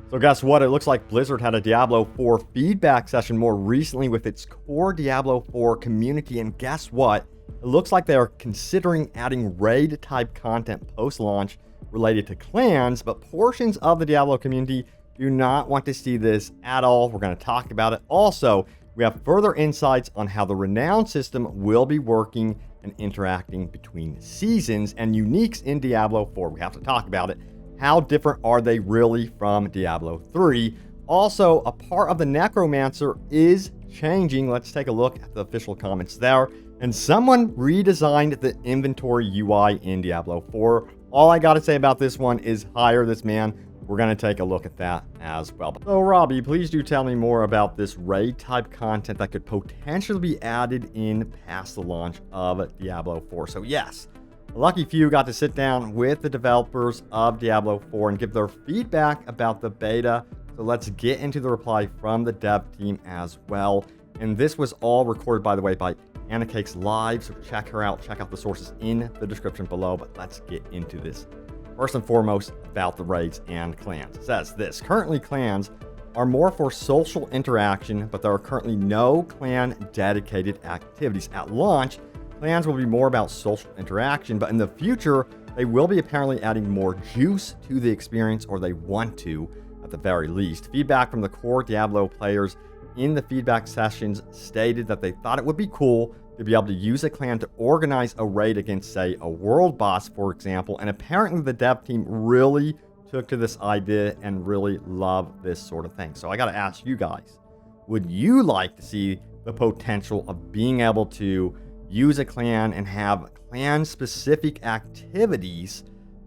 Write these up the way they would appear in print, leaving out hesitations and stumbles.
So guess what? It looks like Blizzard had a Diablo 4 feedback session more recently with its core Diablo 4 community, and guess what? It looks like they are considering adding raid-type content post-launch related to clans, but portions of the Diablo community do not want to see this at all. We're going to talk about it. Also, we have further insights on how the Renown system will be working and interacting between seasons and uniques in Diablo 4. We have to talk about it. How different are they really from Diablo 3? Also, a part of the Necromancer is changing. Let's take a look at the official comments there. And someone redesigned the inventory UI in Diablo 4. All I got to say about this one is hire this man. We're going to take a look at that as well. So, Robbie, please do tell me more about this raid-type content that could potentially be added in past the launch of Diablo 4. So, yes, a lucky few got to sit down with the developers of Diablo 4 and give their feedback about the beta. So, let's get into the reply from the dev team as well. And this was all recorded, by the way, by Anna Cakes Live. So, check her out. Check out the sources in the description below. But let's get into this. First and foremost, about the raids and clans. It says this: currently clans are more for social interaction, but there are currently no clan dedicated activities. At launch, clans will be more about social interaction, but in the future, they will be apparently adding more juice to the experience, or they want to, at the very least. Feedback from the core Diablo players in the feedback sessions stated that they thought it would be cool to be able to use a clan to organize a raid against, say, a world boss, for example. And apparently the dev team really took to this idea and really love this sort of thing. So I got to ask you guys, would you like to see the potential of being able to use a clan and have clan-specific activities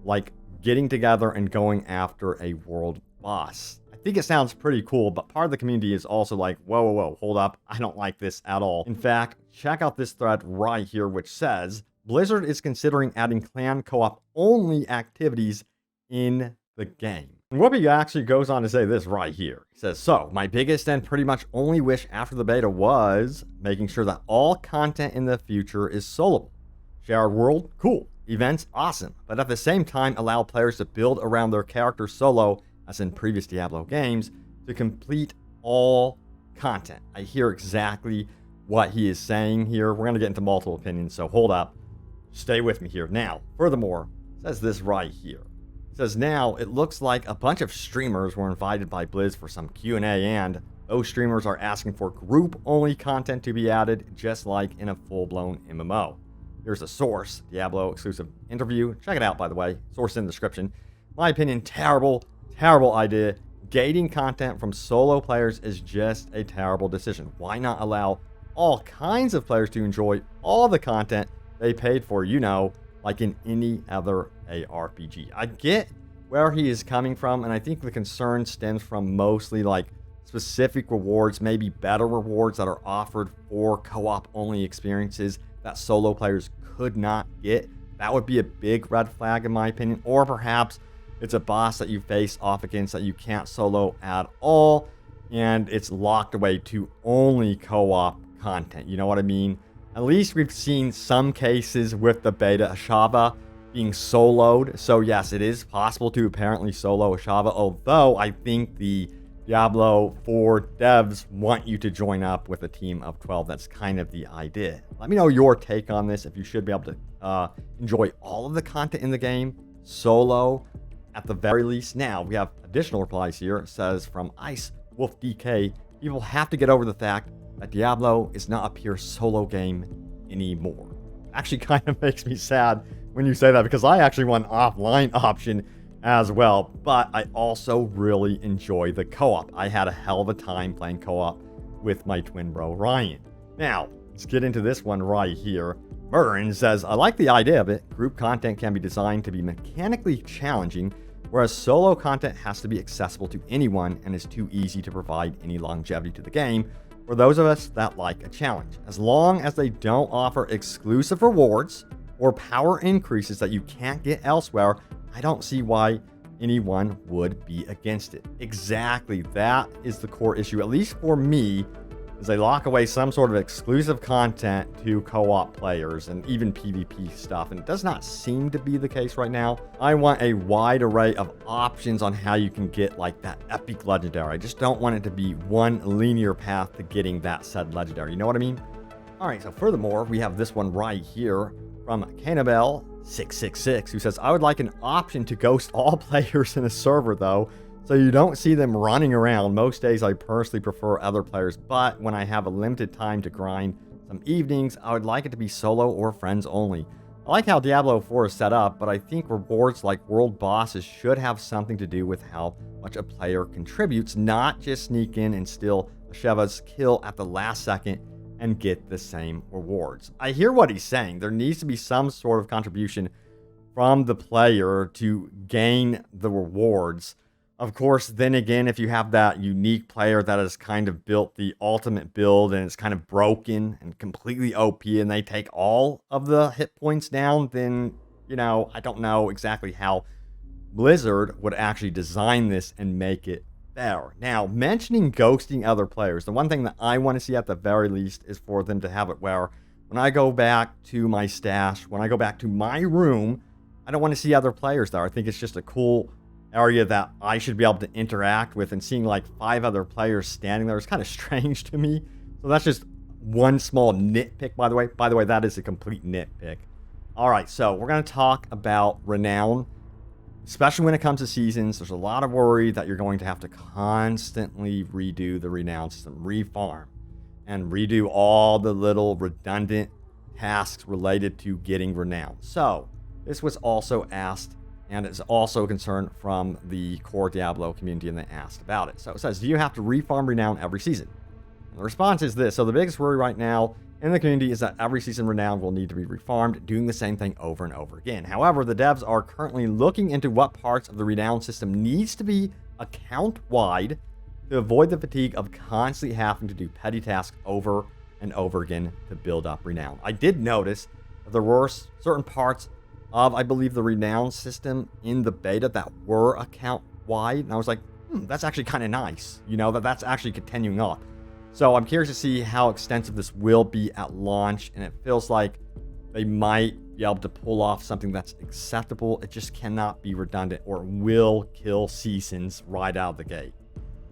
like getting together and going after a world boss? I think it sounds pretty cool, but part of the community is also like, whoa, hold up. I don't like this at all. In fact, check out this thread right here, which says Blizzard is considering adding clan co-op only activities in the game. And Whoopi actually goes on to say this right here. He says, so my biggest and pretty much only wish after the beta was making sure that all content in the future is soloable. Shared world, cool. Events, awesome. But at the same time, allow players to build around their character solo, as in previous Diablo games, to complete all content. I hear exactly what he is saying here. We're going to get into multiple opinions, so hold up. Stay with me here. Now, furthermore, it says this right here. It says, now, it looks like a bunch of streamers were invited by Blizz for some Q&A, and those streamers are asking for group-only content to be added, just like in a full-blown MMO. Here's a source, Diablo exclusive interview. Check it out, by the way. Source in the description. My opinion, terrible idea. Gating content from solo players is just a terrible decision. Why not allow all kinds of players to enjoy all the content they paid for, you know, like in any other ARPG? I get where he is coming from, and I think the concern stems from mostly like specific rewards, maybe better rewards that are offered for co-op only experiences that solo players could not get. That would be a big red flag in my opinion. Or perhaps it's a boss that you face off against that you can't solo at all, and it's locked away to only co-op content. You know what I mean? At least we've seen some cases with the beta Ashava being soloed. So yes, it is possible to apparently solo Ashava, although I think the Diablo 4 devs want you to join up with a team of 12. That's kind of the idea. Let me know your take on this, if you should be able to enjoy all of the content in the game solo at the very least. Now, we have additional replies here. It says from Ice Wolf DK, people have to get over the fact that Diablo is not a pure solo game anymore. Actually kind of makes me sad when you say that, because I actually want an offline option as well, but I also really enjoy the co-op. I had a hell of a time playing co-op with my twin bro Ryan. Now, let's get into this one right here. Murderin says, I like the idea of it. Group content can be designed to be mechanically challenging, whereas solo content has to be accessible to anyone and is too easy to provide any longevity to the game for those of us that like a challenge. As long as they don't offer exclusive rewards or power increases that you can't get elsewhere, I don't see why anyone would be against it. Exactly, that is the core issue, at least for me, is they lock away some sort of exclusive content to co-op players and even PvP stuff, and it does not seem to be the case right now. I want a wide array of options on how you can get like that epic legendary. I just don't want it to be one linear path to getting that said legendary. You know what I mean? All right, so furthermore, we have this one right here from Canabel666, who says, I would like an option to ghost all players in a server though, so you don't see them running around. Most days I personally prefer other players, but when I have a limited time to grind some evenings, I would like it to be solo or friends only. I like how Diablo 4 is set up, but I think rewards like world bosses should have something to do with how much a player contributes, not just sneak in and steal Sheva's kill at the last second and get the same rewards. I hear what he's saying. There needs to be some sort of contribution from the player to gain the rewards. Of course, then again, if you have that unique player that has kind of built the ultimate build and it's kind of broken and completely OP and they take all of the hit points down, then, you know, I don't know exactly how Blizzard would actually design this and make it fair. Now, mentioning ghosting other players, the one thing that I want to see at the very least is for them to have it where when I go back to my stash, when I go back to my room, I don't want to see other players there. I think it's just a cool area that I should be able to interact with, and seeing like 5 other players standing there is kind of strange to me. So that's just one small nitpick, by the way. By the way, that is a complete nitpick. All right, so we're going to talk about Renown, especially when it comes to seasons. There's a lot of worry that you're going to have to constantly redo the Renown system, refarm, and redo all the little redundant tasks related to getting Renown. So this was also asked, and it's also a concern from the core Diablo community, and they asked about it. So it says, do you have to refarm Renown every season? And the response is this. So the biggest worry right now in the community is that every season Renown will need to be refarmed, doing the same thing over and over again. However, the devs are currently looking into what parts of the Renown system needs to be account-wide to avoid the fatigue of constantly having to do petty tasks over and over again to build up Renown. I did notice that there were certain parts of, I believe, the Renown system in the beta that were account-wide, and I was like, that's actually kind of nice, you know, that's actually continuing on. So I'm curious to see how extensive this will be at launch, and it feels like they might be able to pull off something that's acceptable. It just cannot be redundant or will kill seasons right out of the gate.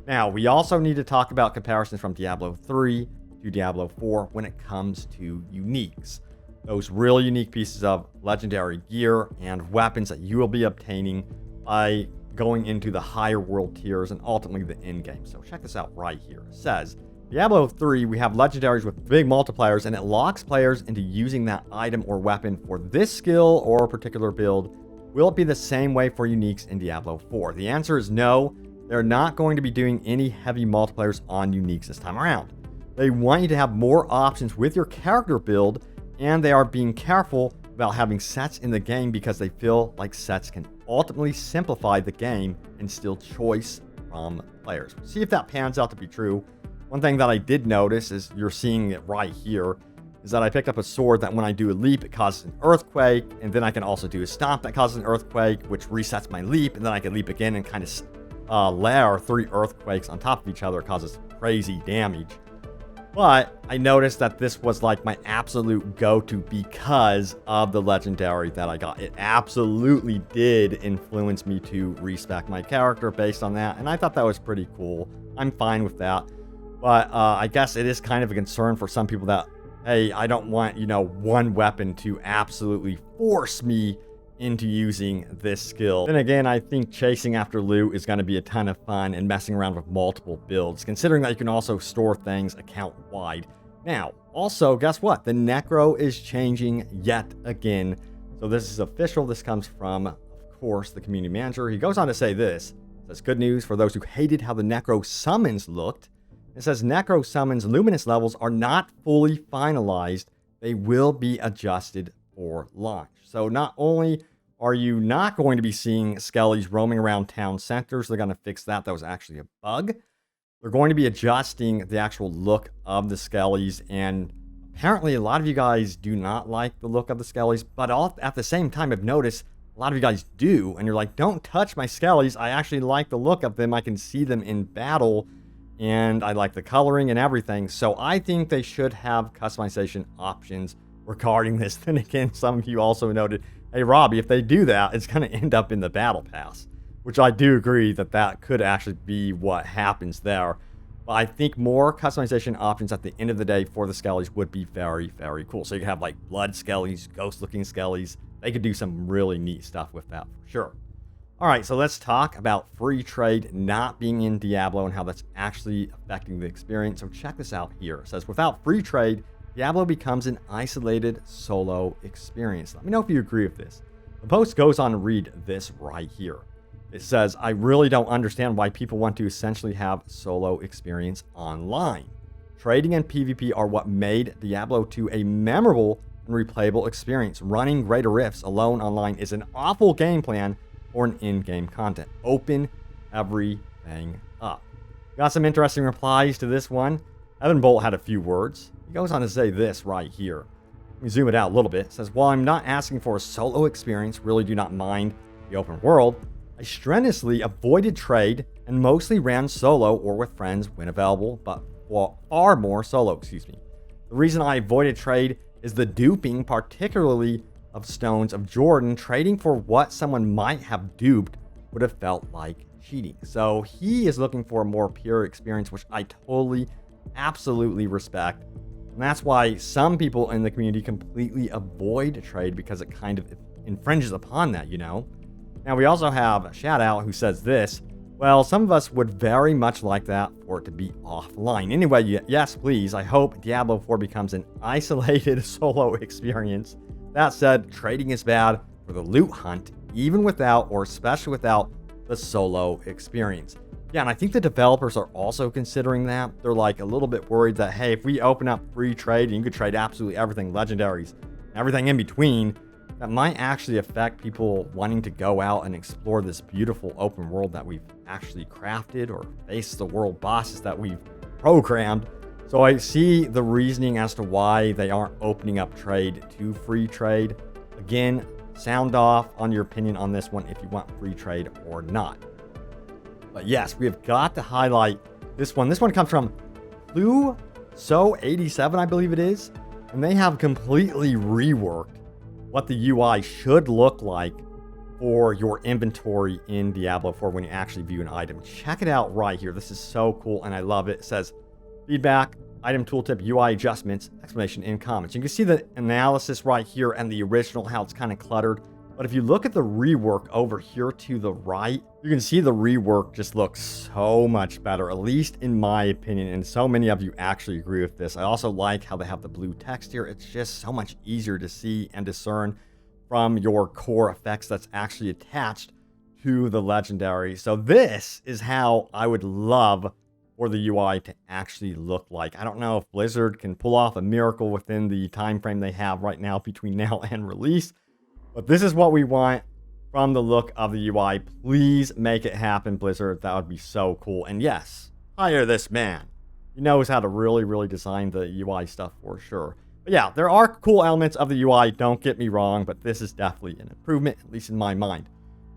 Now, we also need to talk about comparisons from Diablo 3 to Diablo 4 when it comes to uniques. Those real unique pieces of legendary gear and weapons that you will be obtaining by going into the higher world tiers and ultimately the end game. So check this out right here. It says, Diablo 3, we have legendaries with big multipliers, and it locks players into using that item or weapon for this skill or particular build. Will it be the same way for uniques in Diablo 4? The answer is no. They're not going to be doing any heavy multipliers on uniques this time around. They want you to have more options with your character build, and they are being careful about having sets in the game because they feel like sets can ultimately simplify the game and steal choice from players. See if that pans out to be true. One thing that I did notice is, you're seeing it right here, is that I picked up a sword that when I do a leap, it causes an earthquake, and then I can also do a stomp that causes an earthquake, which resets my leap, and then I can leap again and kind of layer 3 earthquakes on top of each other. It causes crazy damage. But I noticed that this was like my absolute go-to because of the legendary that I got. It absolutely did influence me to respec my character based on that, and I thought that was pretty cool. I'm fine with that. But I guess it is kind of a concern for some people that, hey, I don't want, you know, one weapon to absolutely force me into using this skill. Then again, I think chasing after loot is going to be a ton of fun and messing around with multiple builds, considering that you can also store things account-wide. Now, also, guess what? The Necro is changing yet again. So this is official. This comes from, of course, the community manager. He goes on to say this. It says, good news for those who hated how the Necro summons looked. It says, Necro summons luminous levels are not fully finalized. They will be adjusted for launch. So not only are you not going to be seeing skellies roaming around town centers, they're going to fix that. That was actually a bug. They're going to be adjusting the actual look of the skellies, and apparently a lot of you guys do not like the look of the skellies, but at the same time, I've noticed a lot of you guys do, and you're like, don't touch my skellies. I actually like the look of them. I can see them in battle, and I like the coloring and everything. So I think they should have customization options regarding this. Then again, some of you also noted, hey, Robbie, if they do that, it's going to end up in the battle pass, which I do agree that that could actually be what happens there. But I think more customization options at the end of the day for the skellies would be very, very cool. So you could have like blood skellies, ghost looking skellies. They could do some really neat stuff with that for sure. All right, so let's talk about free trade not being in Diablo and how that's actually affecting the experience. So check this out here. It says, without free trade, Diablo becomes an isolated solo experience. Let me know if you agree with this. The post goes on to read this right here. It says, I really don't understand why people want to essentially have solo experience online. Trading and PvP are what made Diablo 2 a memorable and replayable experience. Running Greater Rifts alone online is an awful game plan for an in-game content. Open everything up. Got some interesting replies to this one. Evan Bolt had a few words. He goes on to say this right here. Let me zoom it out a little bit. It says, while I'm not asking for a solo experience, really do not mind the open world, I strenuously avoided trade and mostly ran solo or with friends when available, but far more solo, The reason I avoided trade is the duping, particularly of Stones of Jordan. Trading for what someone might have duped would have felt like cheating. So he is looking for a more pure experience, which I totally, absolutely respect. And that's why some people in the community completely avoid trade, because it kind of infringes upon that, Now, we also have a shout out who says this. Well, some of us would very much like that for it to be offline. Anyway, yes, please. I hope Diablo 4 becomes an isolated solo experience. That said, trading is bad for the loot hunt, even without or especially without the solo experience. Yeah, and I think the developers are also considering that. They're like a little bit worried that, hey, if we open up free trade and you could trade absolutely everything, legendaries, everything in between, that might actually affect people wanting to go out and explore this beautiful open world that we've actually crafted, or face the world bosses that we've programmed. So I see the reasoning as to why they aren't opening up trade to free trade. Again, sound off on your opinion on this one if you want free trade or not. But yes, we have got to highlight this one. This one comes from So87, I believe it is. And they have completely reworked what the UI should look like for your inventory in Diablo 4 when you actually view an item. Check it out right here. This is so cool and I love it. It says, feedback, item tooltip, UI adjustments, explanation in comments. You can see the analysis right here and the original, how it's kind of cluttered. But if you look at the rework over here to the right, you can see the rework just looks so much better, at least in my opinion. And so many of you actually agree with this. I also like how they have the blue text here. It's just so much easier to see and discern from your core effects that's actually attached to the legendary. So this is how I would love for the UI to actually look like. I don't know if Blizzard can pull off a miracle within the time frame they have right now between now and release, but this is what we want from the look of the UI. Please make it happen, Blizzard. That would be so cool. And yes, hire this man. He knows how to really design the UI stuff for sure. But yeah, there are cool elements of the UI, don't get me wrong, but this is definitely an improvement, at least in my mind.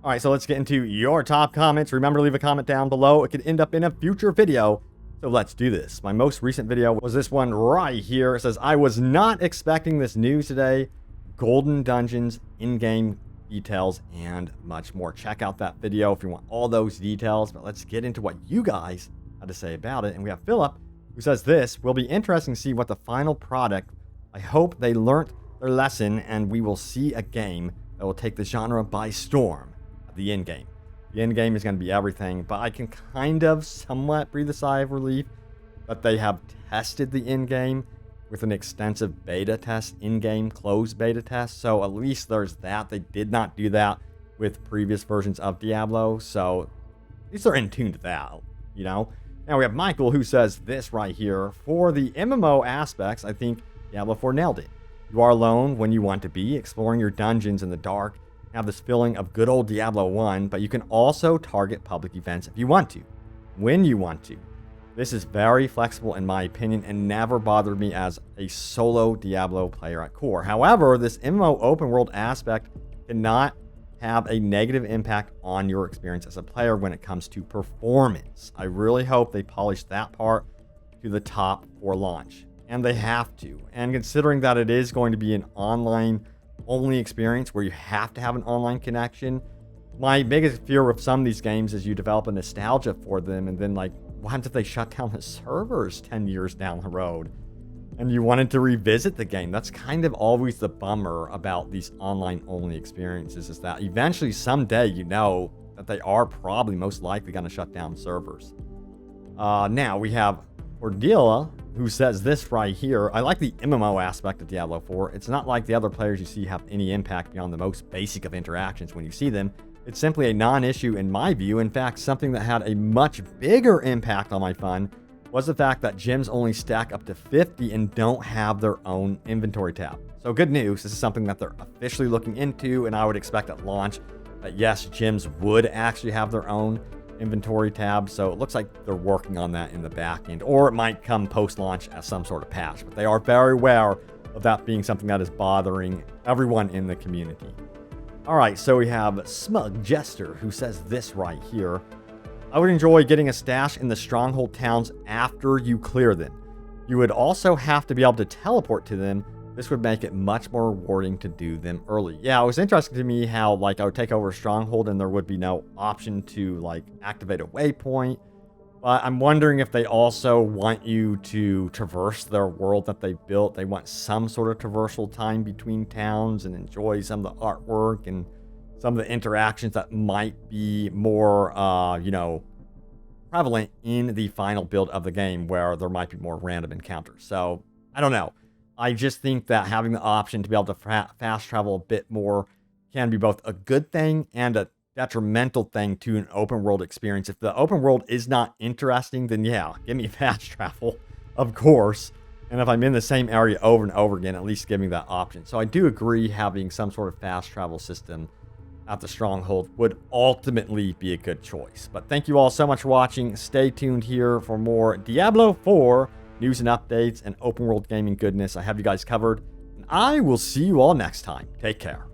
All right, so let's get into your top comments. Remember to leave a comment down below. It could end up in a future video. So let's do this. My most recent video was this one right here. It says, I was not expecting this news today. Golden dungeons, in-game details, and much more. Check out that video if you want all those details. But let's get into what you guys had to say about it. And we have Philip, who says this will be interesting to see what the final product. I hope they learnt their lesson and we will see a game that will take the genre by storm. The end game. The end game is going to be everything, but I can kind of somewhat breathe a sigh of relief that they have tested the end game with an extensive beta test, in-game closed beta test. So at least there's that. They did not do that with previous versions of Diablo. So at least they're in tune to that, Now we have Michael, who says this right here. For the MMO aspects, I think Diablo 4 nailed it. You are alone when you want to be, exploring your dungeons in the dark. Have this feeling of good old Diablo 1, but you can also target public events if you want to, when you want to. This is very flexible in my opinion and never bothered me as a solo Diablo player at core. However, this MMO open world aspect cannot have a negative impact on your experience as a player when it comes to performance. I really hope they polish that part to the top for launch. And they have to. And considering that it is going to be an online only experience where you have to have an online connection, my biggest fear with some of these games is you develop a nostalgia for them, and then like, what happens if they shut down the servers 10 years down the road and you wanted to revisit the game? That's kind of always the bummer about these online only experiences, is that eventually someday you know that they are probably most likely going to shut down servers. Now we have Cordelia, who says this right here: I like the MMO aspect of Diablo 4. It's not like the other players you see have any impact beyond the most basic of interactions when you see them. It's simply a non-issue in my view. In fact, something that had a much bigger impact on my fun was the fact that gyms only stack up to 50 and don't have their own inventory tab. So good news, this is something that they're officially looking into, and I would expect at launch that yes, gyms would actually have their own inventory tab. So it looks like they're working on that in the back end, or it might come post-launch as some sort of patch, but they are very aware of that being something that is bothering everyone in the community. All right, so we have Smug Jester, who says this right here: I would enjoy getting a stash in the stronghold towns after you clear them. You would also have to be able to teleport to them. This would make it much more rewarding to do them early. Yeah, it was interesting to me how like I would take over a stronghold and there would be no option to like activate a waypoint. But I'm wondering if they also want you to traverse their world that they built. They want some sort of traversal time between towns and enjoy some of the artwork and some of the interactions that might be more, prevalent in the final build of the game, where there might be more random encounters. So I don't know. I just think that having the option to be able to fast travel a bit more can be both a good thing and a detrimental thing to an open world experience. If the open world is not interesting, then yeah, give me fast travel, of course. And if I'm in the same area over and over again, at least give me that option. So I do agree having some sort of fast travel system at the stronghold would ultimately be a good choice. But thank you all so much for watching. Stay tuned here for more Diablo 4 news and updates and open world gaming goodness. I have you guys covered, and I will see you all next time. Take care.